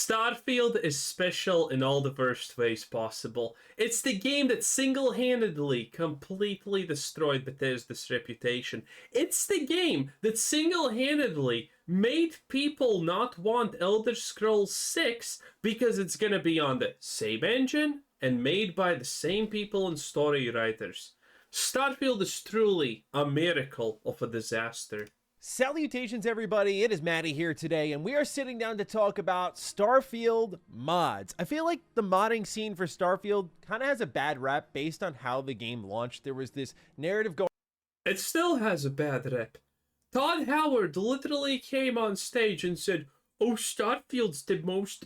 Starfield is special in all the worst ways possible. It's the game that single-handedly completely destroyed Bethesda's reputation. It's the game that single-handedly made people not want Elder Scrolls 6 because it's gonna be on the same engine and made by the same people and story writers. Starfield is truly a miracle of a disaster. Salutations, everybody. It is Maddie here today, and we are sitting down to talk about Starfield mods. I feel like the modding scene for Starfield kind of has a bad rap based on how the game launched. There was this narrative going. It still has a bad rep. Todd Howard literally came on stage and said, "Oh, Starfield's the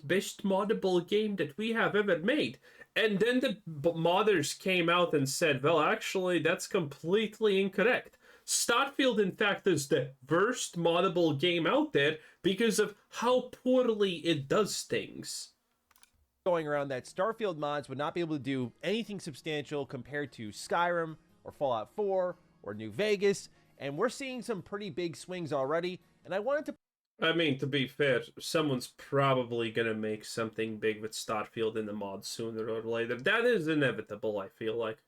best moddable game that we have ever made." And then the modders came out and said, well, actually, that's completely incorrect. Starfield, in fact, is the worst moddable game out there because of how poorly it does things. Going around that Starfield mods would not be able to do anything substantial compared to Skyrim or Fallout 4 or New Vegas, and we're seeing some pretty big swings already, and I wanted to... I mean, to be fair, someone's probably gonna make something big with Starfield in the mod sooner or later. That is inevitable, I feel like.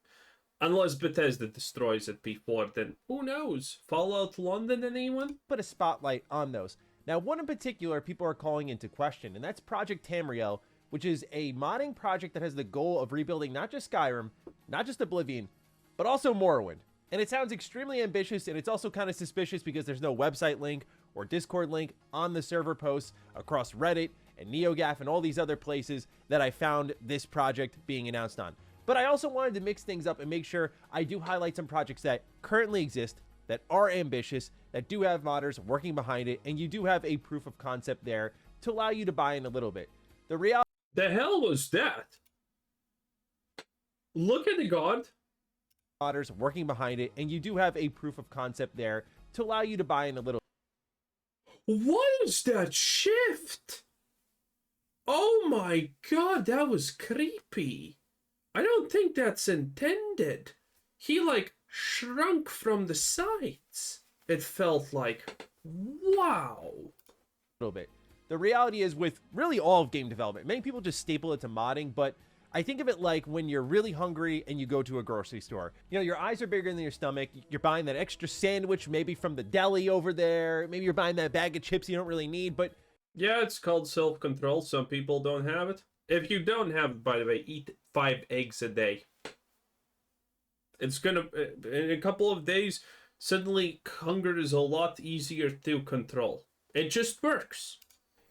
Unless Bethesda destroys it before, then who knows? Fallout London, anyone? Put a spotlight on those. Now, one in particular people are calling into question, and that's Project Tamriel, which is a modding project that has the goal of rebuilding not just Skyrim, not just Oblivion, but also Morrowind. And it sounds extremely ambitious, and it's also kind of suspicious because there's no website link or Discord link on the server posts across Reddit and NeoGAF and all these other places that I found this project being announced on. But I also wanted to mix things up and make sure I do highlight some projects that currently exist, that are ambitious, that do have modders working behind it, and you do have a proof of concept there to allow you to buy in a little bit. The reality... The hell was that? Look at the god. Modders working behind it, and you do have a proof of concept there to allow you to buy in a little. What is that shift? Oh my god, that was creepy. I don't think that's intended. He like shrunk from the sides. It felt like, wow. A little bit. The reality is with really all of game development, many people just staple it to modding, but I think of it like when you're really hungry and you go to a grocery store. You know, your eyes are bigger than your stomach. You're buying that extra sandwich, maybe from the deli over there. Maybe you're buying that bag of chips you don't really need, but... Yeah, it's called self-control. Some people don't have it. If you don't have it, by the way, eat 5 eggs a day. It's gonna... In a couple of days, suddenly hunger is a lot easier to control. It just works.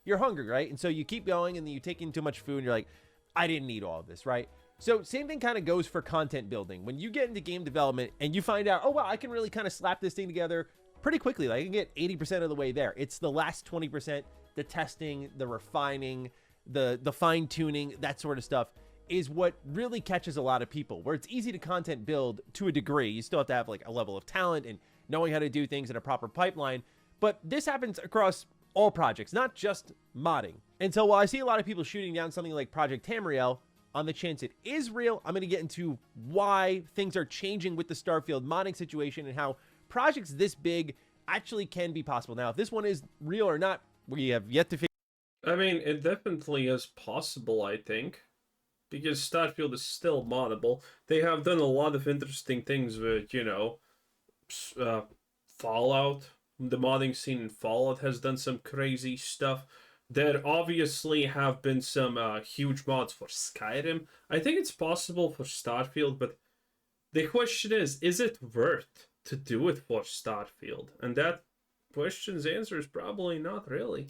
You're hungry, right? And so you keep going and then you take in too much food and you're like, I didn't need all of this, right? So same thing kind of goes for content building. When you get into game development and you find out, oh, wow, I can really kind of slap this thing together pretty quickly. Like I can get 80% of the way there. It's the last 20%, the testing, the refining, the fine tuning, that sort of stuff is what really catches a lot of people. Where it's easy to content build to a degree. You still have to have like a level of talent and knowing how to do things in a proper pipeline. But this happens across all projects, not just modding. And so while I see a lot of people shooting down something like Project Tamriel, on the chance it is real, I'm going to get into why things are changing with the Starfield modding situation and how projects this big actually can be possible. Now, if this one is real or not, we have yet to figure. I mean, it definitely is possible, I think. Because Starfield is still moddable. They have done a lot of interesting things with, you know, Fallout. The modding scene in Fallout has done some crazy stuff. There obviously have been some huge mods for Skyrim. I think it's possible for Starfield, but the question is it worth to do it for Starfield? And that question's answer is probably not really.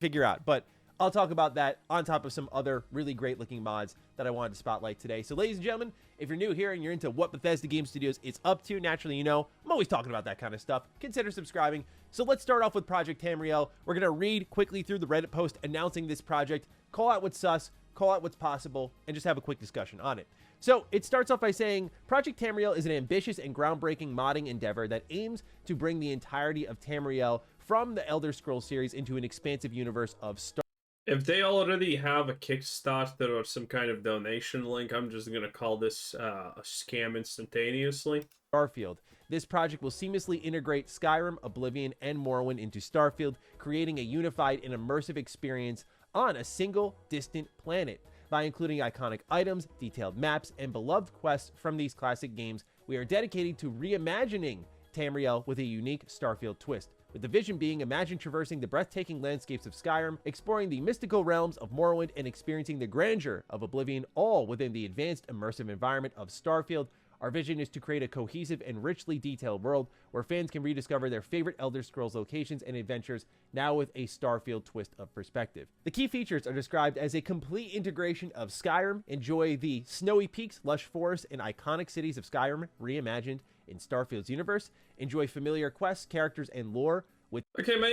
Figure out, but I'll talk about that on top of some other really great looking mods that I wanted to spotlight today. So ladies and gentlemen, if you're new here and you're into what Bethesda Game Studios is up to, naturally, you know, I'm always talking about that kind of stuff. Consider subscribing. So let's start off with Project Tamriel. We're going to read quickly through the Reddit post announcing this project, call out what's sus, call out what's possible, and just have a quick discussion on it. So it starts off by saying, Project Tamriel is an ambitious and groundbreaking modding endeavor that aims to bring the entirety of Tamriel from the Elder Scrolls series into an expansive universe of Star. If they already have a Kickstarter or some kind of donation link, I'm just going to call this a scam instantaneously. Starfield. This project will seamlessly integrate Skyrim, Oblivion, and Morrowind into Starfield, creating a unified and immersive experience on a single distant planet. By including iconic items, detailed maps, and beloved quests from these classic games, we are dedicated to reimagining Tamriel with a unique Starfield twist, with the vision being imagine traversing the breathtaking landscapes of Skyrim, exploring the mystical realms of Morrowind, and experiencing the grandeur of Oblivion, all within the advanced immersive environment of Starfield. Our vision is to create a cohesive and richly detailed world where fans can rediscover their favorite Elder Scrolls locations and adventures, now with a Starfield twist of perspective. The key features are described as a complete integration of Skyrim. Enjoy the snowy peaks, lush forests, and iconic cities of Skyrim reimagined in Starfield's universe. Enjoy familiar quests, characters, and lore with... Okay, my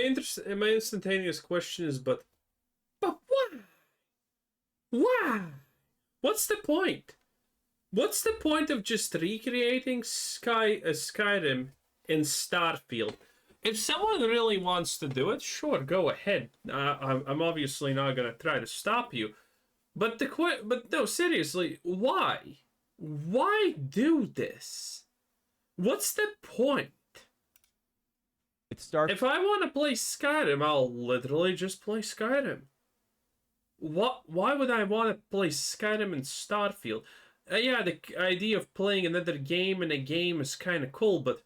instantaneous question is, but why? Why? What's the point? What's the point of just recreating Skyrim in Starfield? If someone really wants to do it, sure, go ahead. I'm obviously not gonna try to stop you. But no, seriously, why? Why do this? What's the point? If I want to play Skyrim, I'll literally just play Skyrim. Why would I want to play Skyrim in Starfield? Yeah, the idea of playing another game in a game is kind of cool, but...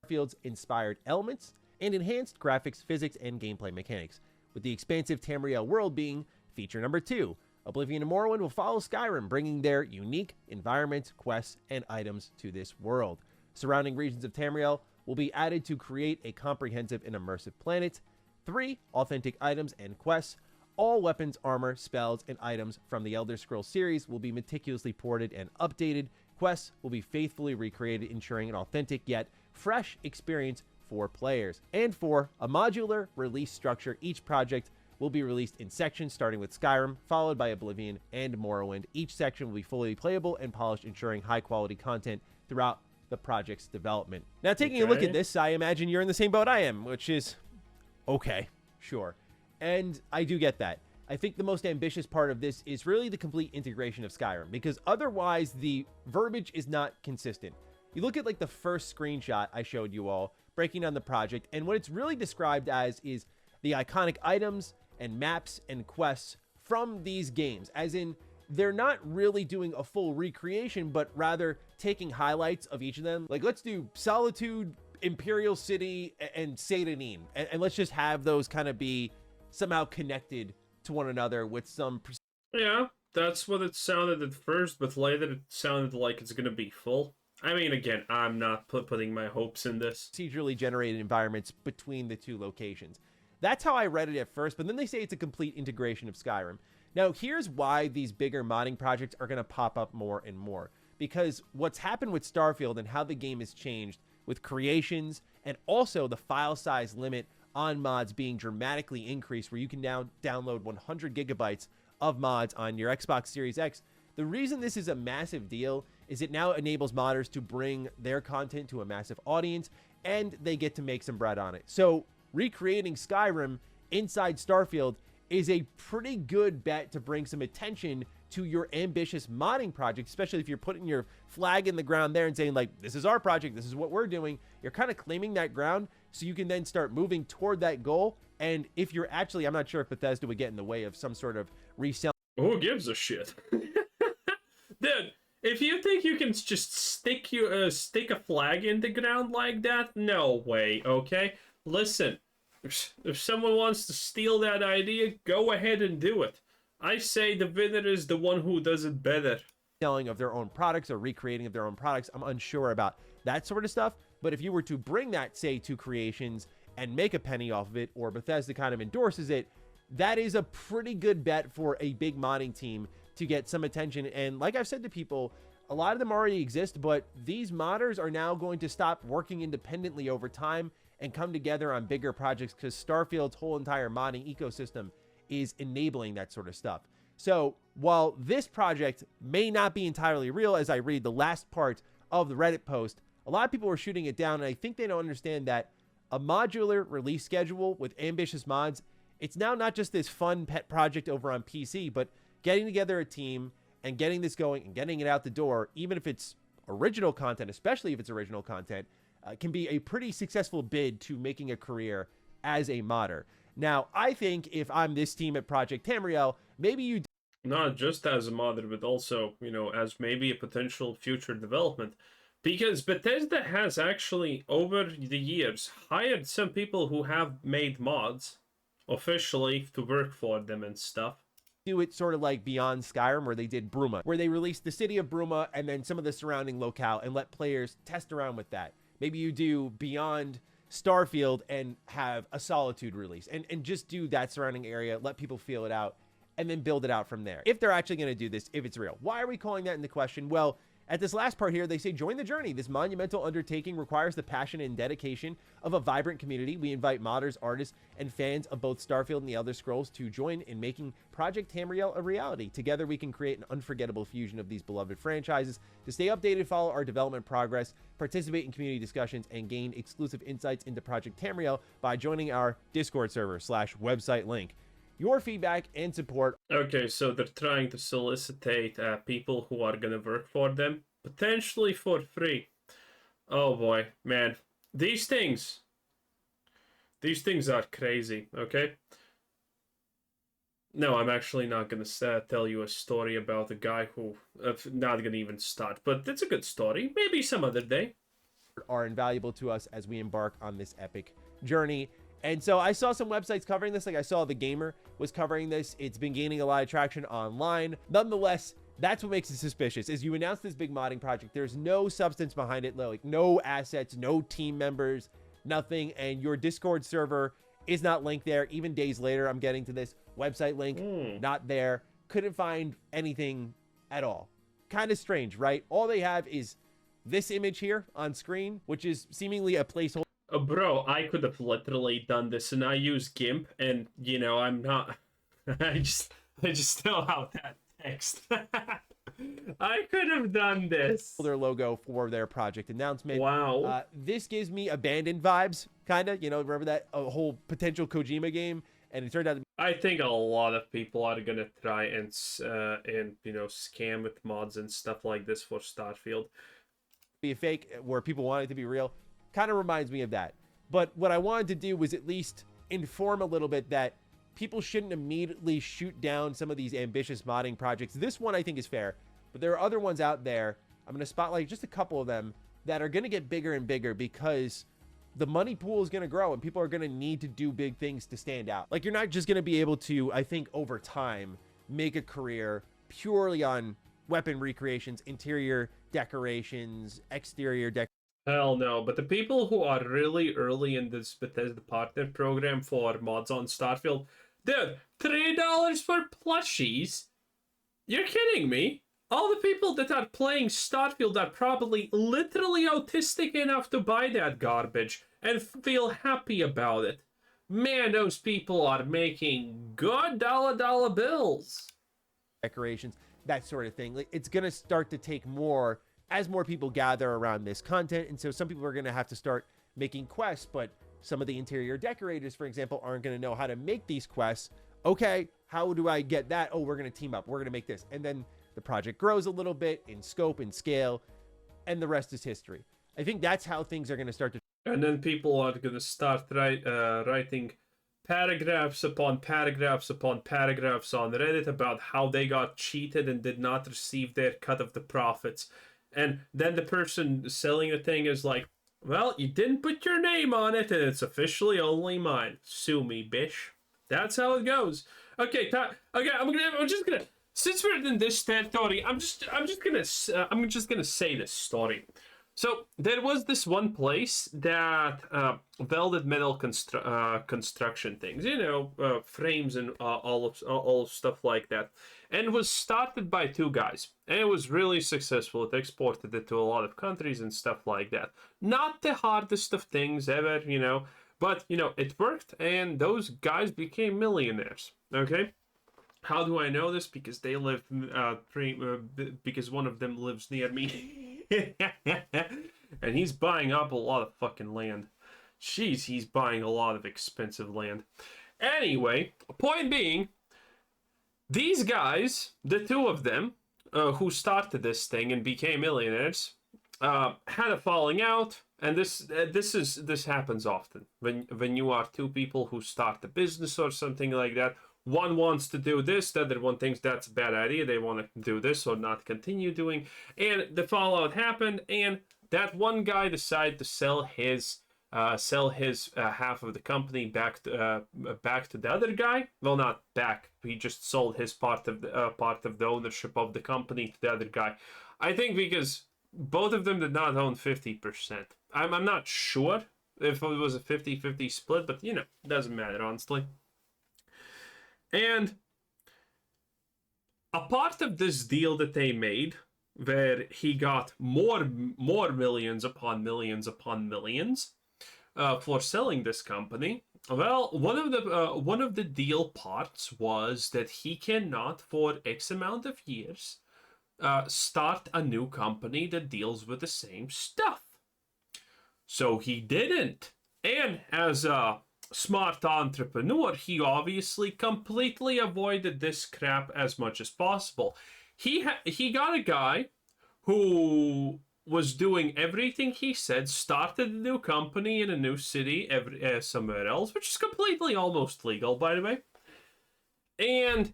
Starfield's inspired elements and enhanced graphics, physics, and gameplay mechanics, with the expansive Tamriel world being feature number 2. Oblivion and Morrowind will follow Skyrim, bringing their unique environments, quests, and items to this world. Surrounding regions of Tamriel will be added to create a comprehensive and immersive planet. 3 authentic items and quests. All weapons, armor, spells, and items from the Elder Scrolls series will be meticulously ported and updated. Quests will be faithfully recreated, ensuring an authentic yet fresh experience for players. And 4, a modular release structure. Each project will be released in sections, starting with Skyrim, followed by Oblivion and Morrowind. Each section will be fully playable and polished, ensuring high-quality content throughout the project's development. Now, taking a look at this, I imagine you're in the same boat I am, which is okay, sure. And I do get that. I think the most ambitious part of this is really the complete integration of Skyrim, because otherwise the verbiage is not consistent. You look at like the first screenshot I showed you all, breaking down the project, and what it's really described as is the iconic items and maps and quests from these games, as in they're not really doing a full recreation, but rather taking highlights of each of them. Like, let's do Solitude, Imperial City, and Satanin, and let's just have those kind of be somehow connected to one another with some... Yeah, that's what it sounded at first, but later it sounded like it's gonna be full. I mean, again, I'm not putting my hopes in this. Procedurally generated environments between the two locations. That's how I read it at first, but then they say it's a complete integration of Skyrim. Now, here's why these bigger modding projects are going to pop up more and more. Because what's happened with Starfield and how the game has changed with creations and also the file size limit on mods being dramatically increased, where you can now download 100 gigabytes of mods on your Xbox Series X. The reason this is a massive deal is it now enables modders to bring their content to a massive audience, and they get to make some bread on it. So recreating Skyrim inside Starfield is a pretty good bet to bring some attention to your ambitious modding project, especially if you're putting your flag in the ground there and saying, like, this is our project, this is what we're doing. You're kind of claiming that ground so you can then start moving toward that goal. And if you're actually, I'm not sure if Bethesda would get in the way of some sort of resell. Who gives a shit? Dude, if you think you can just stick a flag in the ground like that, no way, okay? Listen, if someone wants to steal that idea, go ahead and do it. I say the winner is the one who does it better. Selling of their own products or recreating of their own products, I'm unsure about that sort of stuff. But if you were to bring that, say, to Creations and make a penny off of it, or Bethesda kind of endorses it, that is a pretty good bet for a big modding team to get some attention. And like I've said to people, a lot of them already exist, but these modders are now going to stop working independently over time and come together on bigger projects, because Starfield's whole entire modding ecosystem is enabling that sort of stuff. So while this project may not be entirely real, as I read the last part of the Reddit post, a lot of people are shooting it down, and I think they don't understand that a modular release schedule with ambitious mods, it's now not just this fun pet project over on PC, but getting together a team and getting this going and getting it out the door, even if it's original content, especially if it's original content, can be a pretty successful bid to making a career as a modder. Now, I think if I'm this team at Project Tamriel, maybe you Not just as a modder, but also, as maybe a potential future development. Because Bethesda has actually, over the years, hired some people who have made mods officially to work for them and stuff. do it sort of like Beyond Skyrim, where they did Bruma, where they released the city of Bruma and then some of the surrounding locale and let players test around with that. Maybe you do Beyond Starfield and have a Solitude release and just do that surrounding area, let people feel it out, and then build it out from there. If they're actually going to do this, if it's real. Why are we calling that into question? Well, at this last part here, they say, join the journey. This monumental undertaking requires the passion and dedication of a vibrant community. We invite modders, artists, and fans of both Starfield and the Elder Scrolls to join in making Project Tamriel a reality. Together, we can create an unforgettable fusion of these beloved franchises. To stay updated, follow our development progress, participate in community discussions, and gain exclusive insights into Project Tamriel by joining our Discord server /website link. Your feedback and support. Okay, so they're trying to solicitate people who are gonna work for them, potentially for free. Oh boy, man. These things are crazy, okay? No, I'm actually not gonna tell you a story about a guy who... not gonna even start, but it's a good story. Maybe some other day. Are invaluable to us as we embark on this epic journey. And so I saw some websites covering this, like I saw The Gamer was covering this. It's been gaining a lot of traction online. Nonetheless, that's what makes it suspicious. Is you announce this big modding project, there's no substance behind it, like no assets, no team members, nothing, and your Discord server is not linked there. Even days later, I'm getting to this website link, not there. Couldn't find anything at all. Kind of strange, right? All they have is this image here on screen, which is seemingly a placeholder. Bro, I could have literally done this, and I use GIMP, and I'm not. I just know how that text. I could have done this. Their logo for their project announcement. Wow. This gives me Abandoned vibes, kind of. Remember that whole potential Kojima game, and it turned out to be. I think a lot of people are gonna try and scam with mods and stuff like this for Starfield. Be a fake, where people want it to be real. Kind of reminds me of that. But what I wanted to do was at least inform a little bit that people shouldn't immediately shoot down some of these ambitious modding projects. This one I think is fair, but there are other ones out there. I'm going to spotlight just a couple of them that are going to get bigger and bigger because the money pool is going to grow and people are going to need to do big things to stand out. Like, you're not just going to be able to, I think, over time, make a career purely on weapon recreations, interior decorations, exterior decorations. Hell no, but the people who are really early in this Bethesda partner program for mods on Starfield, dude, $3 for plushies? You're kidding me? All the people that are playing Starfield are probably literally autistic enough to buy that garbage and feel happy about it. Man, those people are making good dollar bills. Decorations, that sort of thing. Like, it's going to start to take more as more people gather around this content. And so some people are going to have to start making quests, but some of the interior decorators, for example, aren't going to know how to make these quests. Okay, how do I get that? Oh, we're going to team up. We're going to make this. And then the project grows a little bit in scope and scale, and the rest is history. I think that's how things are going to start to. And then people are going to start writing paragraphs upon paragraphs upon paragraphs on Reddit about how they got cheated and did not receive their cut of the profits. And then the person selling the thing is like, well, you didn't put your name on it, and it's officially only mine. Sue me, bish. That's how it goes. Okay, I'm just gonna, since we're in this territory, I'm just gonna say this story. So there was this one place that welded metal construction things, frames and all of stuff like that, and it was started by two guys, and it was really successful. It exported it to a lot of countries and stuff like that. Not the hardest of things ever, but it worked, and those guys became millionaires. Okay. How do I know this? Because they live, because one of them lives near me. And he's buying up a lot of fucking land. Jeez, he's buying a lot of expensive land. Anyway, point being, these guys, the two of them, who started this thing and became millionaires, had a falling out, and this happens often when you are two people who start a business or something like that. One wants to do this, the other one thinks that's a bad idea. They want to do this or not continue doing, and the fallout happened, and that one guy decided to sell his half of the company back to the other guy. Well, not back. He just sold his part of the ownership of the company to the other guy. I think because both of them did not own 50%. I'm not sure if it was a 50-50 split, but it doesn't matter, honestly. And a part of this deal that they made, where he got more millions upon millions upon millions for selling this company. Well, one of the deal parts was that he cannot, for X amount of years, start a new company that deals with the same stuff. So he didn't. And as a smart entrepreneur, he obviously completely avoided this crap as much as possible. He got a guy who was doing everything he said, started a new company in a new city somewhere else, which is completely almost legal, by the way. And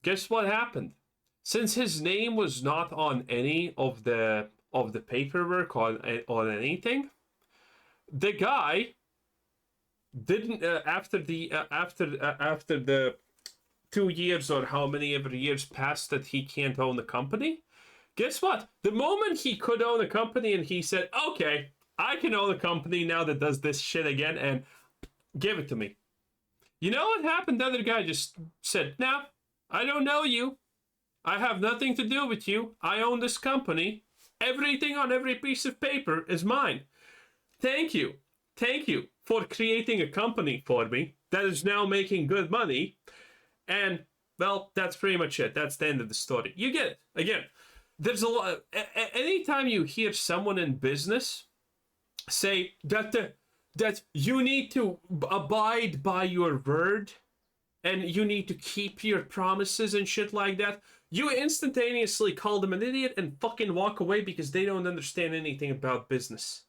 guess what happened? Since his name was not on any of the paperwork on anything, the guy didn't after the 2 years or how many ever years passed that he can't own the company. Guess what? The moment he could own a company and he said, okay, I can own a company now that does this shit again and give it to me. You know what happened? The other guy just said, no, I don't know you. I have nothing to do with you. I own this company. Everything on every piece of paper is mine. Thank you. Thank you for creating a company for me that is now making good money. And, well, that's pretty much it. That's the end of the story. You get it. Again, there's a lot. Anytime you hear someone in business say that you need to abide by your word and you need to keep your promises and shit like that, you instantaneously call them an idiot and fucking walk away because they don't understand anything about business.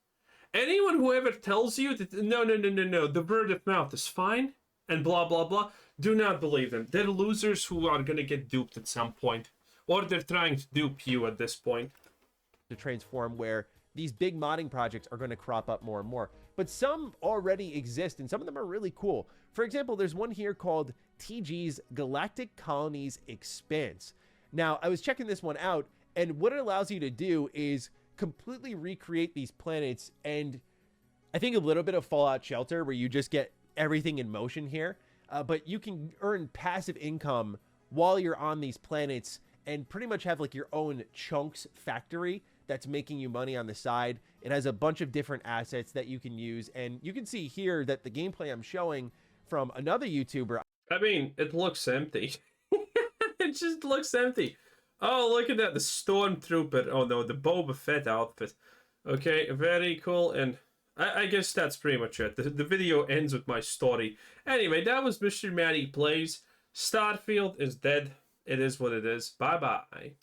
Anyone who ever tells you that no, the word of mouth is fine and blah blah blah, do not believe them. They're losers who are gonna get duped at some point. Or they're trying to dupe you at this point. To transform where these big modding projects are going to crop up more and more. But some already exist, and some of them are really cool. For example, there's one here called TG's Galactic Colonies Expanse. Now, I was checking this one out, and what it allows you to do is completely recreate these planets, and I think a little bit of Fallout Shelter, where you just get everything in motion here. But you can earn passive income while you're on these planets, and pretty much have like your own chunks factory that's making you money on the side. It has a bunch of different assets that you can use. And you can see here that the gameplay I'm showing from another YouTuber. I mean, it looks empty. It just looks empty. Oh, look at that. The Stormtrooper. Oh no, the Boba Fett outfit. Okay, very cool. And I guess that's pretty much it. The video ends with my story. Anyway, that was Mr. Matty Plays. Starfield is dead. It is what it is. Bye-bye.